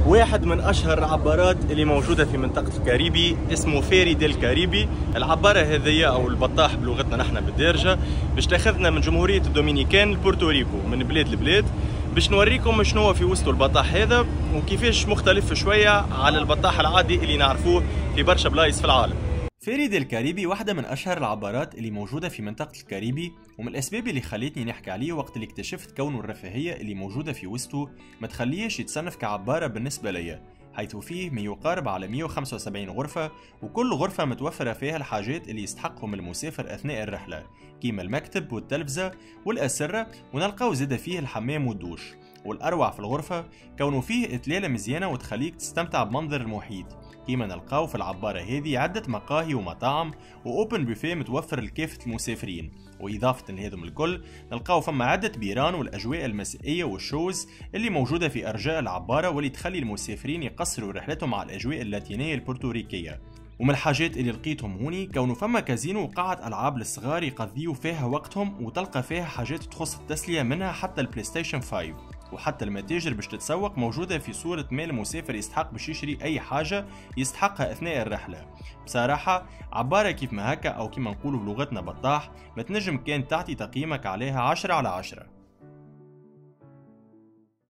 واحد من اشهر العبارات اللي موجوده في منطقه الكاريبي اسمه فيري ديل كاريبي. العباره هذه او البطاح بلغتنا نحن بالدارجه باش تاخذنا من جمهوريه الدومينيكان لبورتوريكو، من بلاد لبلاد، باش نوريكم شنو هو في وسط البطاح هذا وكيفاش مختلف شويه على البطاح العادي اللي نعرفوه في برشا بلايص في العالم. فيري ديل كاريبي واحدة من أشهر العبارات اللي موجودة في منطقة الكاريبي، ومن الأسباب اللي خلتني نحكي عليه وقت اللي اكتشفت كونه الرفاهية اللي موجودة في وسطه ما تخليش يتصنف كعبارة بالنسبة لي، حيث فيه ما يقارب على 175 غرفة، وكل غرفة متوفرة فيها الحاجات اللي يستحقهم المسافر أثناء الرحلة كيما المكتب والتلفزة والأسرة، ونلقاو زاد فيه الحمام والدوش. والأروع في الغرفة كونه فيه إتلالة مزيانة وتخليك تستمتع بمنظر المحيط، كيما نلقاو في العبارة هذه عدة مقاهي ومطاعم وأوبن بوفيه متوفر لكافة المسافرين. وإضافة لهذم الكل نلقاو فما عدة بيران والأجواء المسائية والشوز اللي موجودة في أرجاء العبارة، واللي تخلي المسافرين يقصروا رحلتهم على الأجواء اللاتينية البورتوريكية. ومن الحاجات اللي لقيتهم هوني كونه فما كازينو وقاعة ألعاب للصغار يقضيوا فيها وقتهم، وتلقى فيها حاجات تخص التسلية منها حتى البلاي ستيشن 5، وحتى المتاجر باش تتسوق موجودة في صورة مال المسافر يستحق باش يشري أي حاجة يستحقها أثناء الرحلة. بصراحة عبارة كيف ما هكا أو كيما نقولوا بلغتنا بطاح ما تنجم كان تعطي تقييمك عليها 10 على 10.